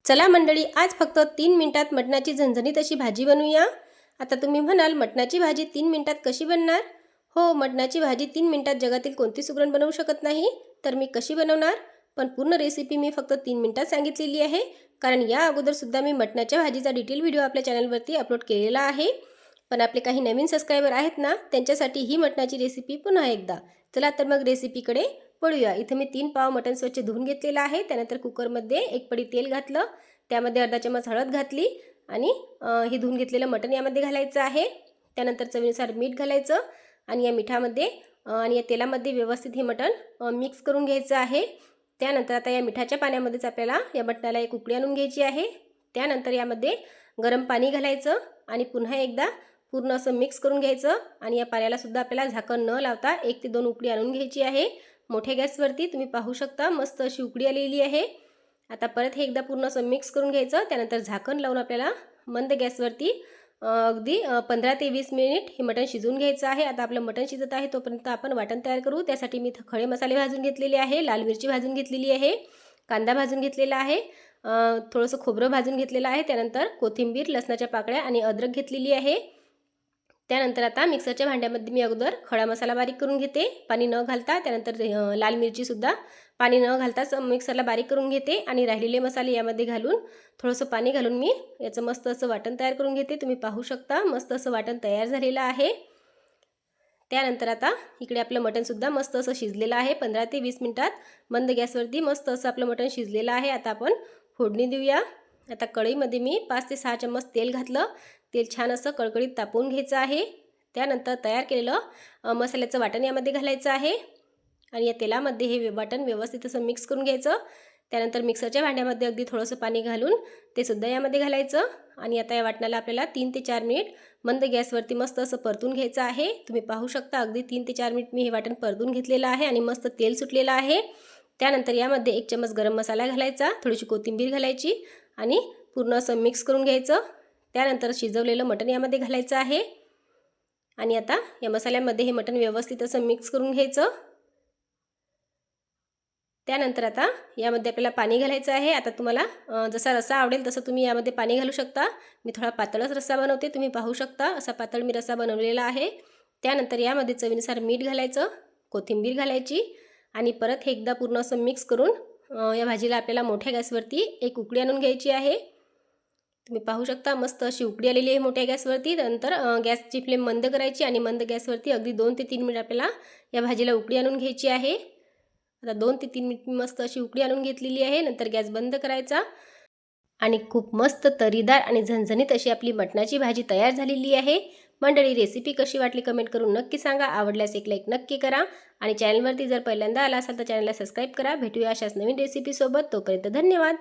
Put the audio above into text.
चला मंडळी, आज फक्त 3 मिनिटात मटणाची झणझणीत अशी भाजी बनवूया। आता तुम्ही म्हणाल मटणाची भाजी 3 मिनिटात कशी बनणार? हो, मटणाची भाजी 3 मिनिटात जगातील कोणती सुगरण बनवू शकत नाही। तर मी कशी बनवणार, पण पूर्ण रेसिपी मी फक्त 3 मिनिटात सांगितलेली आहे। कारण या अगोदर सुद्धा मी मटणाच्या भाजीचा डिटेल व्हिडिओ आपल्या चॅनलवरती अपलोड केलेला आहे। पण आपले काही नवीन सबस्क्राइबर आहेत ना, त्यांच्यासाठी ही मटणाची रेसिपी पुन्हा एकदा। चला तर मग रेसिपीकडे वळूया। इथे मी 3 पाव मटण स्वच्छ धुवून घेतलेला आहे। त्यानंतर कुकरमध्ये 1 पडी तेल घातलं, त्यामध्ये अर्धा चमच हळद घातली आणि हे धुवून घेतलेलं मटण यामध्ये घालायचं आहे। त्यानंतर चवीनुसार मीठ घालायचं आणि या मिठामध्ये आणि या तेलामध्ये व्यवस्थित हे मटण मिक्स करून घ्यायचं आहे। त्यानंतर आता या मिठाच्या पाण्यामध्येच आपल्याला या मटणाला एक उकळी आणून घ्यायची आहे। त्यानंतर यामध्ये गरम पाणी घालायचं आणि पुन्हा एकदा पूर्ण असं मिक्स करून घ्यायचं आणि या पाण्याला सुद्धा आपल्याला झाकण न लावता 1 ते 2 उकळी आणून घ्यायची आहे। मोठ्या गॅसवरती तुम्ही पाहू शकता मस्त अशी उकळी आलेली आहे। आता परत हे एकदा पूर्ण असं मिक्स करून घ्यायचं। त्यानंतर झाकण लावून आपल्याला मंद गॅसवरती अगदी 15 ते 20 मिनिट हे मटण शिजवून घ्यायचं आहे। आता आपलं मटण शिजत आहे तोपर्यंत आपण वाटण तयार करू। त्यासाठी मी खडे मसाले भाजून घेतलेले आहे, लाल मिरची भाजून घेतलेली आहे, कांदा भाजून घेतलेला आहे, थोडंसं खोबरं भाजून घेतलेलं आहे, त्यानंतर कोथिंबीर, लसणाच्या पाकळ्या आणि अद्रक घेतलेली आहे। त्यानंतर आता मिक्सरच्या भांड्यामध्ये मी अगोदर खडा मसाला बारीक करून घेते पाणी न घालता। त्यानंतर लाल मिरची सुद्धा पाणी न घालताच मिक्सरला बारीक करून घेते आणि राहिलेले मसाले यामध्ये घालून थोडंसं पाणी घालून मी याचं मस्त असं वाटण तयार करून घेते। तुम्ही पाहू शकता मस्त असं वाटण तयार झालेलं आहे। त्यानंतर आता इकडे आपलं मटण सुद्धा मस्त असं शिजलेलं आहे। 15 ते 20 मिनिटात मंद गॅसवरती मस्त असं आपलं मटण शिजलेलं आहे। आता आपण फोडणी देऊया। आता कढईमध्ये मी 5 ते 6 चम्मच तेल घातलं। तेल छान असं कळकळीत तापवून घ्यायचं आहे। त्यानंतर तयार केलेलं मसाल्याचं वाटण यामध्ये घालायचं आहे आणि या तेलामध्ये हे वाटण व्यवस्थित असं मिक्स करून घ्यायचं। त्यानंतर मिक्सरच्या भांड्यामध्ये अगदी थोडंसं पाणी घालून ते सुद्धा यामध्ये घालायचं आणि आता या वाटणाला आपल्याला 3 ते 4 मिनिट मंद गॅसवरती मस्त असं परतून घ्यायचं आहे। तुम्ही पाहू शकता अगदी 3 ते 4 मिनिट मी हे वाटण परतून घेतलेलं आहे आणि मस्त तेल सुटलेलं आहे। त्यानंतर यामध्ये 1 चम्मच गरम मसाला घालायचा, थोडीशी कोथिंबीर घालायची आणि पूर्ण असं मिक्स करून घ्यायचं। त्यानंतर शिजवलेलं मटण यामध्ये घालायचं आहे आणि आता या मसाल्यामध्ये हे मटण व्यवस्थित असं मिक्स करून घ्यायचं। त्यानंतर आता यामध्ये आपल्याला पाणी घालायचं आहे। आता तुम्हाला जसा रस्सा आवडेल तसं तुम्ही यामध्ये पाणी घालू शकता। मी थोडा पातळच रस्सा बनवते, तुम्ही पाहू शकता असा पातळ मी रस्सा बनवलेला आहे। त्यानंतर यामध्ये चवीनुसार मीठ घालायचं, कोथिंबीर घालायची आणि परत हे एकदा पूर्ण असं मिक्स करून या भाजीला आपल्याला मोठ्या गॅसवरती एक उकळी आणून घ्यायची आहे। तुम्ही पाहू शकता मस्त अशी उकळी आलेली आहे मोठ्या गॅसवरती। त्यानंतर गॅसची फ्लेम मंद करायची आणि मंद गॅसवरती अगदी 2 ते 3 मिनिट आपल्याला या भाजीला उकळी आणून घ्यायची आहे। आता 2 ते 3 मिनिट मस्त अशी उकळी आणून घेतलेली आहे। नंतर गॅस बंद करायचा आणि खूप मस्त तरीदार आणि झणझणीत अशी आपली मटणाची भाजी तयार झालेली आहे। मंडळी, रेसिपी कशी वाटली कमेंट करून नक्की सांगा। आवडल्यास एक लाईक नक्की करा आणि चॅनलवरती जर पहिल्यांदा आला असाल तर चॅनलला सबस्क्राईब करा। भेटूया अशाच नवीन रेसिपीसोबत, तोपर्यंत धन्यवाद।